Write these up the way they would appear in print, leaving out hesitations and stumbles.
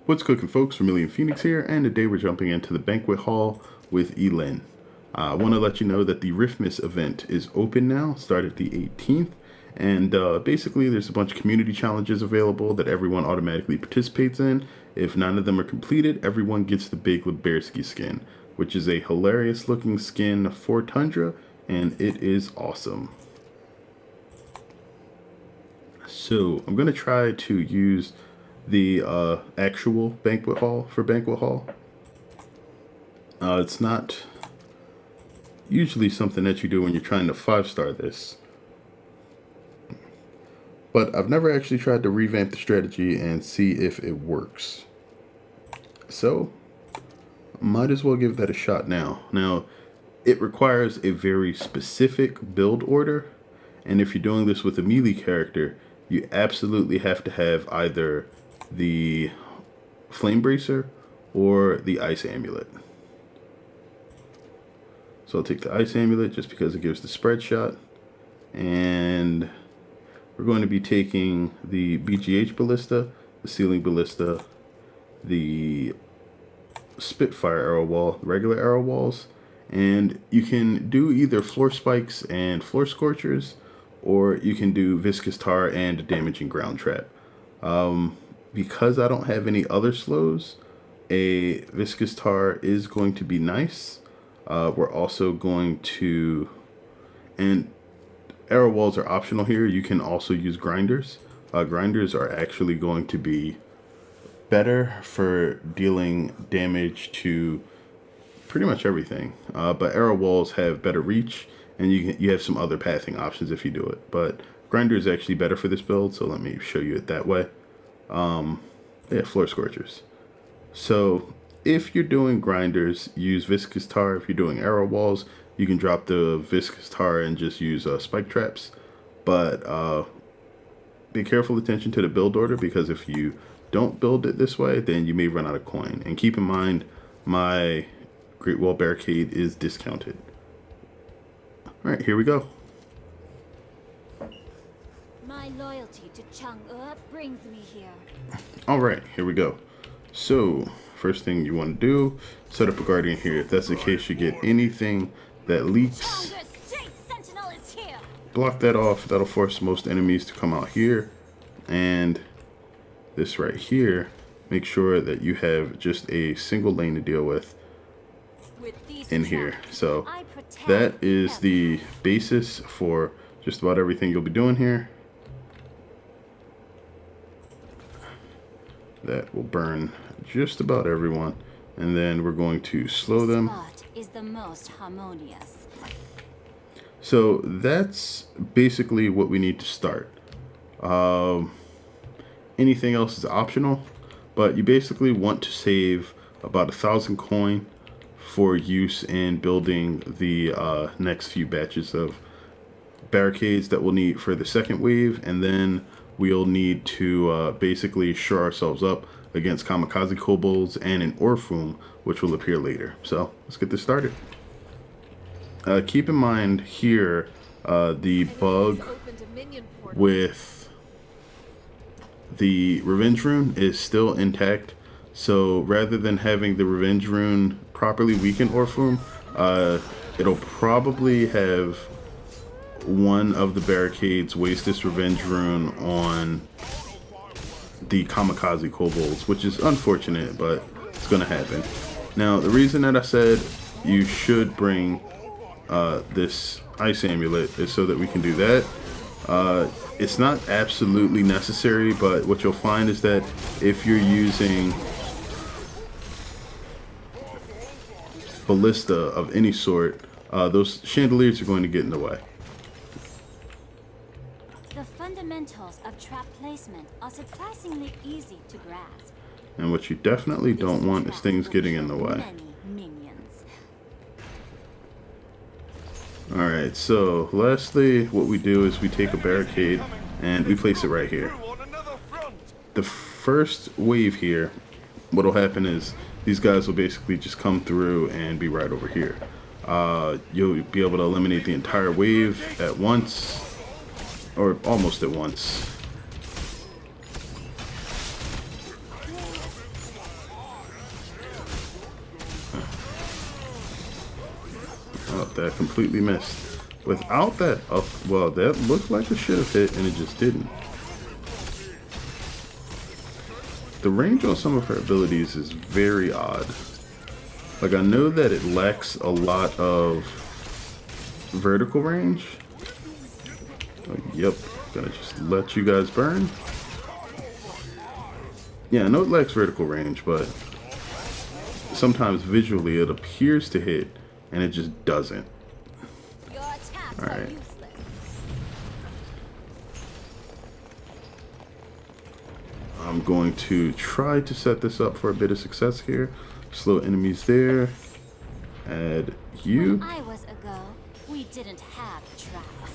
What's cooking, folks? Vermillion Phoenix here, and today we're jumping into the Banquet Hall with Yi-Lin. I want to let you know that the Riff event is open now, started the 18th, and basically there's a bunch of community challenges available that everyone automatically participates in. If none of them are completed, everyone gets the Big Libersky skin, which is a hilarious looking skin for Tundra, and it is awesome. So I'm going to try to use the actual Banquet Hall for Banquet Hall. It's not usually something that you do when you're trying to 5-star this, but I've never actually tried to revamp the strategy and see if it works. So might as well give that a shot now. Now it requires a very specific build order, and if you're doing this with a melee character, you absolutely have to have either the Flame Bracer or the Ice Amulet. So I'll take the Ice Amulet just because it gives the spread shot, and we're going to be taking the BGH Ballista, the Ceiling Ballista, the Spitfire Arrow Wall, the regular arrow walls, and you can do either Floor Spikes and Floor Scorchers, or you can do Viscous Tar and Damaging Ground Trap. Because I don't have any other slows, a Viscous Tar is going to be nice. We're also going to, and arrow walls are optional here. You can also use grinders. Grinders are actually going to be better for dealing damage to pretty much everything. But arrow walls have better reach, and you have some other pathing options if you do it. But grinder is actually better for this build, so let me show you it that way. Yeah, Floor Scorchers. So if you're doing grinders, use Viscous Tar. If you're doing arrow walls, you can drop the Viscous Tar and just use spike traps. But be careful attention to the build order, because if you don't build it this way, then you may run out of coin. And keep in mind, my Great Wall Barricade is discounted. Alright, here we go. My loyalty to Chang'e brings me here. Alright, here we go. So, first thing you want to do, set up a guardian here. If that's the case, you get anything that leaks. Block that off. That'll force most enemies to come out here. And this right here, make sure that you have just a single lane to deal with in here. So that is the basis for just about everything you'll be doing here. That will burn just about everyone, and then we're going to slow them. Is the most harmonious. So that's basically what we need to start. Anything else is optional, but you basically want to save about 1,000 coin for use in building the next few batches of barricades that we'll need for the second wave, and then we'll need to basically shore ourselves up against kamikaze kobolds and an Orphoom, which will appear later. So let's get this started. Keep in mind here, the bug with the Revenge Rune is still intact. So rather than having the Revenge Rune properly weaken Orphoom, it'll probably have one of the barricades waste this Revenge Rune on the kamikaze kobolds, which is unfortunate, but it's gonna happen. Now, the reason that I said you should bring this Ice Amulet is so that we can do that. It's not absolutely necessary, but what you'll find is that if you're using ballista of any sort, those chandeliers are going to get in the way. The fundamentals of trap placement are surprisingly easy to grasp. And what you definitely don't want is things getting in the way. Alright, so lastly, what we do is we take a barricade and we place it right here. The first wave here, what'll happen is these guys will basically just come through and be right over here. You'll be able to eliminate the entire wave at once, or almost at once. that completely missed. Without that up, well, that looked like it should have hit, and it just didn't. The range on some of her abilities is very odd. Like, I know that it lacks a lot of vertical range. Oh, yep, gonna just let you guys burn. Yeah, I know it lacks vertical range, but sometimes visually it appears to hit, and it just doesn't. Alright. I'm going to try to set this up for a bit of success here. Slow enemies there. Add you. When I was a girl, we didn't have traps.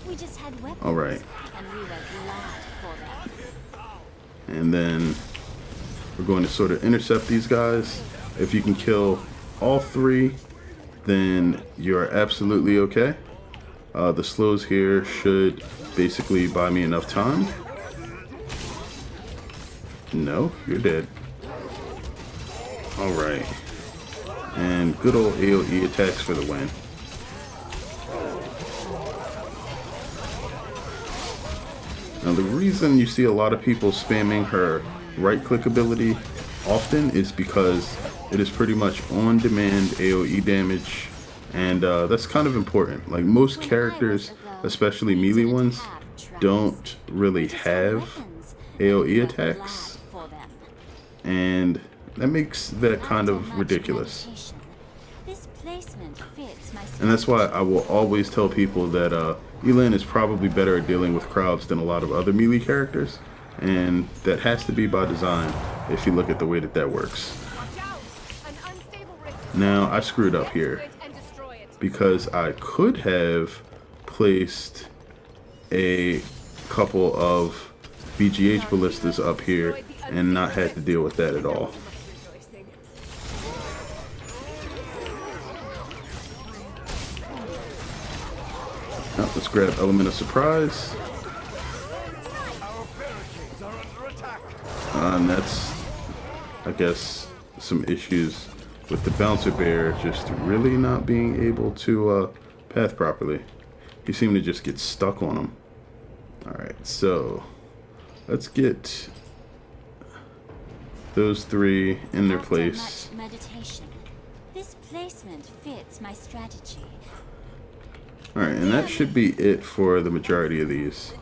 We just had weapons. Alright. And we were glad for them. And then we're going to sort of intercept these guys. If you can kill all three, then you're absolutely okay. The slows here should basically buy me enough time. No, you're dead. Alright. And good old AoE attacks for the win. Now the reason you see a lot of people spamming her right click ability often is because it is pretty much on demand AoE damage, and that's kind of important. Like, most characters, especially melee ones, don't really have AoE attacks, and that makes that kind of ridiculous. And that's why I will always tell people that Yi-Lin is probably better at dealing with crowds than a lot of other melee characters, and that has to be by design if you look at the way that that works. Now, I screwed up here because I could have placed a couple of BGH ballistas up here and not had to deal with that at all. Now, let's grab Element of Surprise. And that's, I guess, some issues with the Bouncer Bear just really not being able to path properly. You seem to just get stuck on them. Alright, so let's get those three in their place. Meditation. This placement fits my strategy. Alright, and that should be it for the majority of these.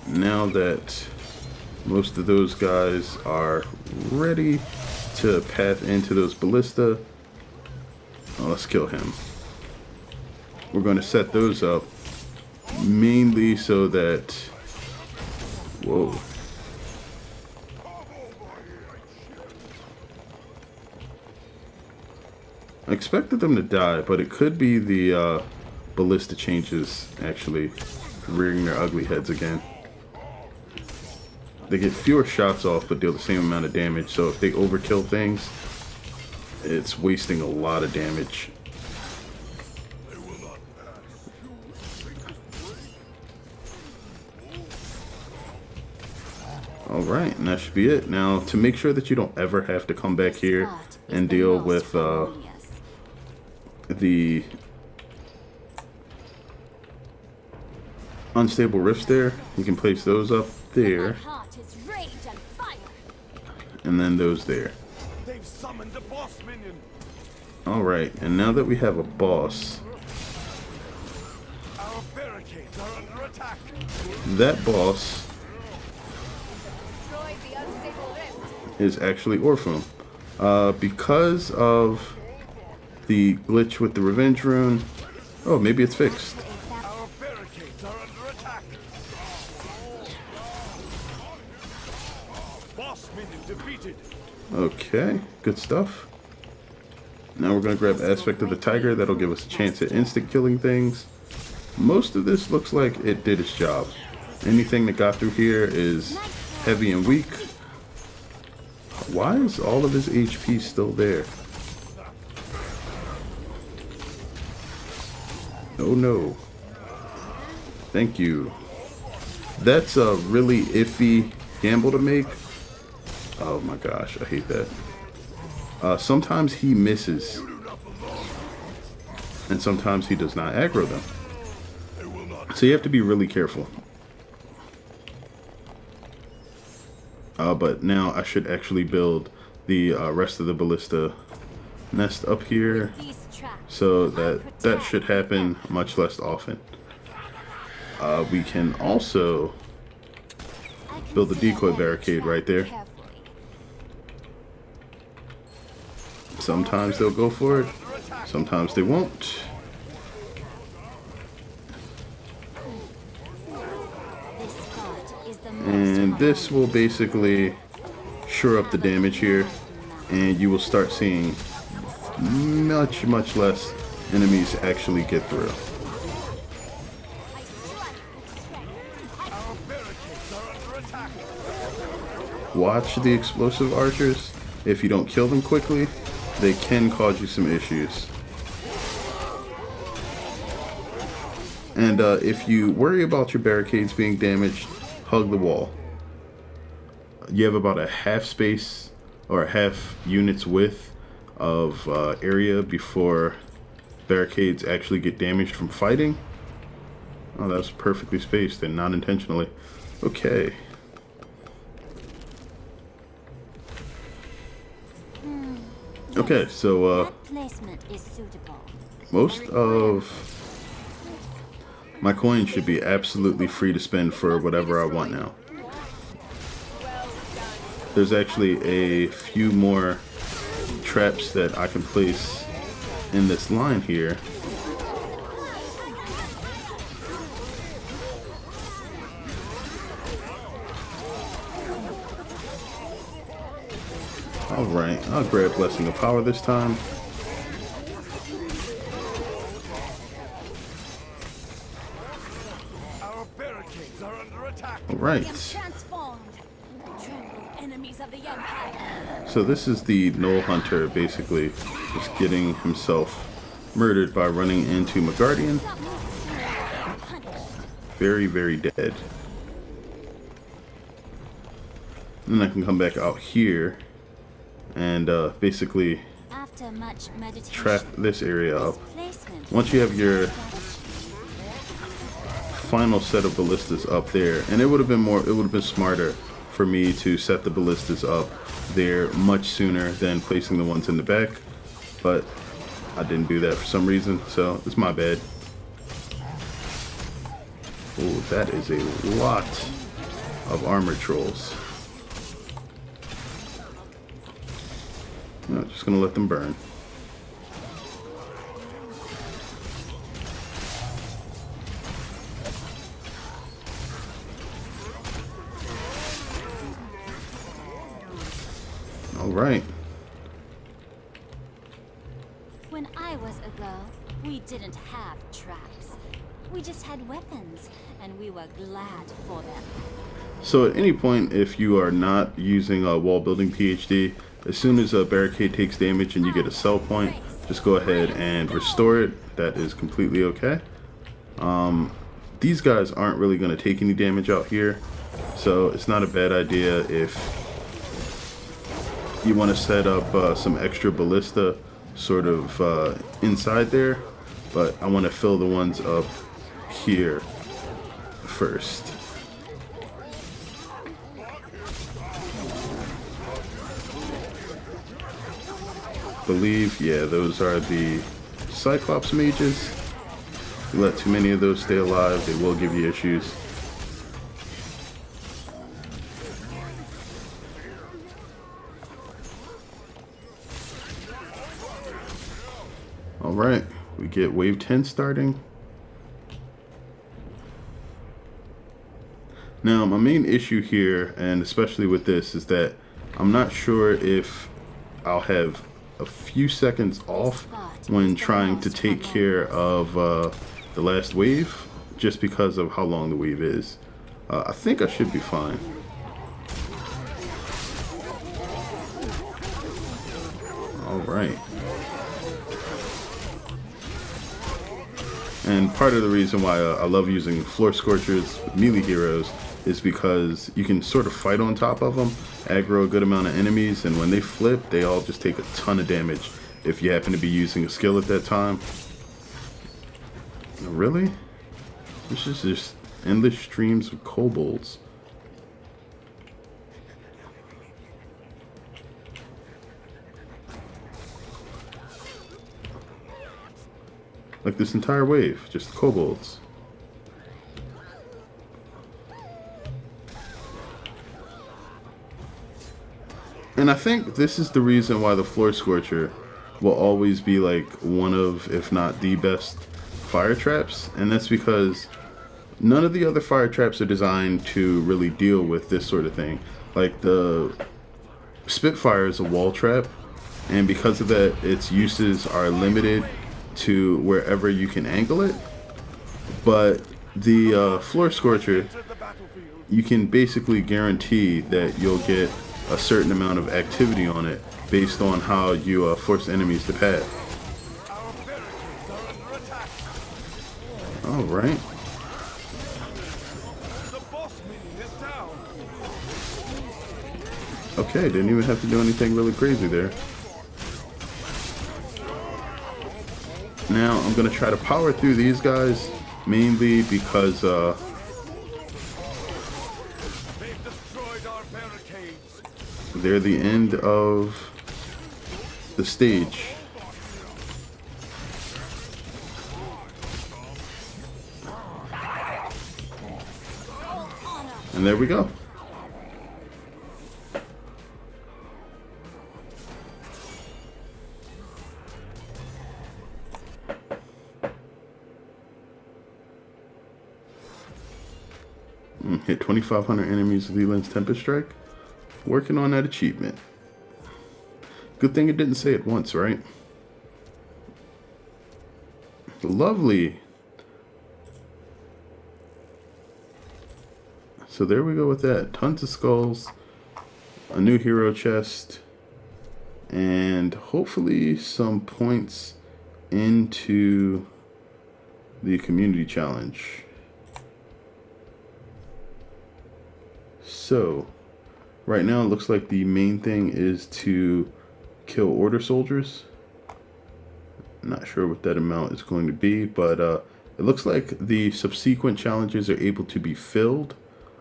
Now that most of those guys are ready to path into those ballista, let's kill him. We're going to set those up mainly so that, whoa, I expected them to die, but it could be the ballista changes actually rearing their ugly heads again. They get fewer shots off but deal the same amount of damage, so if they overkill things, it's wasting a lot of damage. Alright, and that should be it. Now, to make sure that you don't ever have to come back here and deal with the unstable rifts there, you can place those up there. And then those there. Alright, and now that we have a boss, that boss is actually Orpheum. Because of the glitch with the revenge rune, oh, maybe it's fixed. Okay, good stuff. Now we're going to grab Aspect of the Tiger. That'll give us a chance at instant killing things. Most of this looks like it did its job. Anything that got through here is heavy and weak. Why is all of his HP still there? Oh no. Thank you. That's a really iffy gamble to make. Oh my gosh, I hate that. Sometimes he misses, and sometimes he does not aggro them. So you have to be really careful. But now I should actually build the rest of the ballista nest up here, so that should happen much less often. We can also build a decoy barricade right there. Sometimes they'll go for it, sometimes they won't. And this will basically shore up the damage here, and you will start seeing much less enemies actually get through. Watch the explosive archers. If you don't kill them quickly, they can cause you some issues. And if you worry about your barricades being damaged, hug the wall. You have about a half space or a half unit's width of area before barricades actually get damaged from fighting. Oh, that was perfectly spaced and not intentionally. Okay. Okay, so most of my coins should be absolutely free to spend for whatever I want now. There's actually a few more traps that I can place in this line here. Alright, I'll grab Blessing of Power this time. Alright. So this is the Knoll Hunter basically just getting himself murdered by running into Magardian. Very dead. Then I can come back out here and basically trap this area up. Once you have your final set of ballistas up there, and it would have been smarter for me to set the ballistas up there much sooner than placing the ones in the back, but I didn't do that for some reason, so it's my bad. Oh, that is a lot of armored trolls. No, just gonna let them burn. All right. When I was a girl, we didn't have traps. We just had weapons, and we were glad for them. So at any point, if you are not using a wall building PhD, as soon as a barricade takes damage and you get a sell point, just go ahead and restore it. That is completely okay. These guys aren't really going to take any damage out here, so it's not a bad idea if you want to set up some extra ballista sort of inside there, but I want to fill the ones up here first. Believe, yeah, those are the Cyclops mages. If you let too many of those stay alive, they will give you issues. Alright, we get wave 10 starting. Now, my main issue here, and especially with this, is that I'm not sure if I'll have a few seconds off when trying to take care of the last wave, just because of how long the wave is. I think I should be fine. Alright. And part of the reason why I love using floor scorchers with melee heroes is because you can sort of fight on top of them, aggro a good amount of enemies, and when they flip, they all just take a ton of damage if you happen to be using a skill at that time. Really? This is just endless streams of kobolds. Like this entire wave, just kobolds. And I think this is the reason why the Floor Scorcher will always be like one of, if not the best fire traps. And that's because none of the other fire traps are designed to really deal with this sort of thing. Like the Spitfire is a wall trap, and because of that, its uses are limited to wherever you can angle it. But the Floor Scorcher, you can basically guarantee that you'll get a certain amount of activity on it based on how you force enemies to pad. All right. Okay, didn't even have to do anything really crazy there. Now I'm gonna try to power through these guys, mainly because they're the end of the stage. And there we go. Hit 2,500 enemies with Yi-Lin's Tempest Strike. Working on that achievement. Good thing it didn't say it once, right? Lovely. So there we go with that. Tons of skulls, a new hero chest, and hopefully some points into the community challenge. So right now it looks like the main thing is to kill Order soldiers. Not sure what that amount is going to be, but it looks like the subsequent challenges are able to be filled.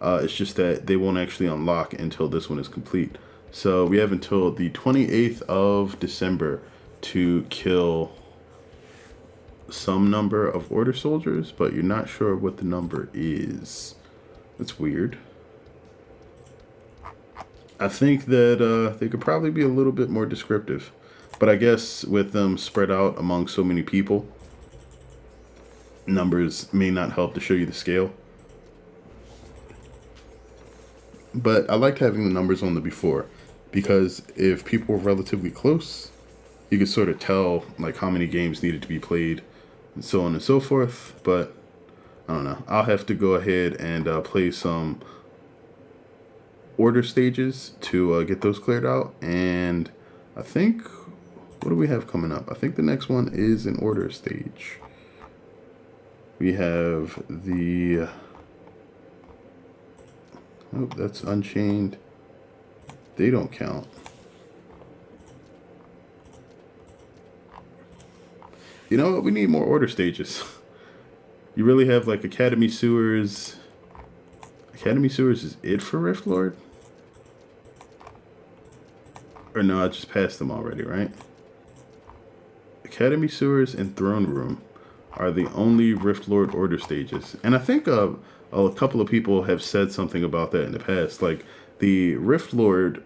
It's just that they won't actually unlock until this one is complete. So we have until the 28th of December to kill some number of Order soldiers, but you're not sure what the number is. That's weird. I think that they could probably be a little bit more descriptive. But I guess with them spread out among so many people, numbers may not help to show you the scale. But I liked having the numbers on the before, because if people were relatively close, you could sort of tell like how many games needed to be played and so on and so forth. But I don't know. I'll have to go ahead and play some Order stages to get those cleared out. And I think, what do we have coming up? I think the next one is an Order stage. We have the, oh, that's Unchained. They don't count. You know what? We need more Order stages. You really have like Academy Sewers. Academy Sewers is it for Rift Lord? Or no, I just passed them already, right? Academy Sewers and Throne Room are the only Rift Lord Order stages. And I think a couple of people have said something about that in the past. Like, the Rift Lord,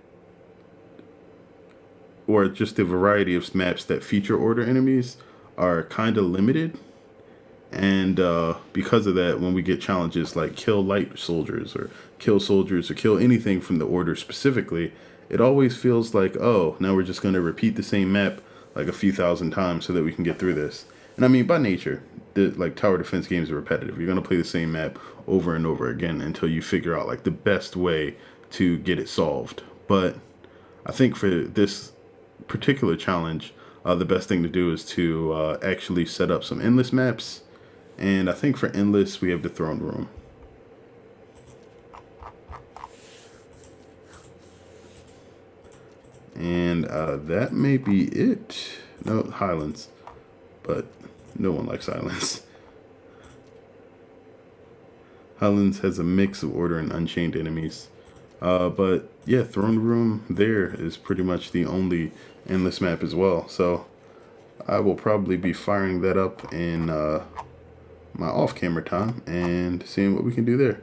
or just the variety of maps that feature Order enemies, are kind of limited. And because of that, when we get challenges like kill light soldiers or kill anything from the Order specifically, it always feels like, oh, now we're just going to repeat the same map like a few thousand times so that we can get through this. And I mean, by nature, like tower defense games are repetitive. You're going to play the same map over and over again until you figure out like the best way to get it solved. But I think for this particular challenge, the best thing to do is to actually set up some endless maps. And I think for endless, we have the Throne Room. And that may be it. No, Highlands. But no one likes Highlands. Highlands has a mix of Order and Unchained enemies. But yeah, Throne Room there is pretty much the only endless map as well. So I will probably be firing that up in my off-camera time and seeing what we can do there.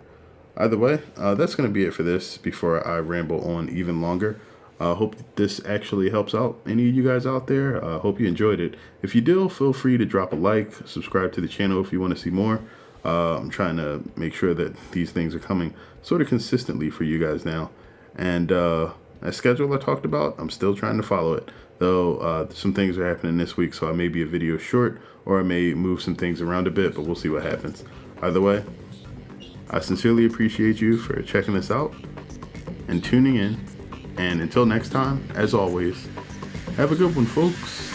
Either way, that's going to be it for this before I ramble on even longer. Hope this actually helps out any of you guys out there. Hope you enjoyed it. If you do, feel free to drop a like, subscribe to the channel if you want to see more. I'm trying to make sure that these things are coming sort of consistently for you guys now. And that schedule I talked about, I'm still trying to follow it. Though some things are happening this week, so I may be a video short, or I may move some things around a bit, but we'll see what happens. Either way, I sincerely appreciate you for checking this out and tuning in. And until next time, as always, have a good one, folks.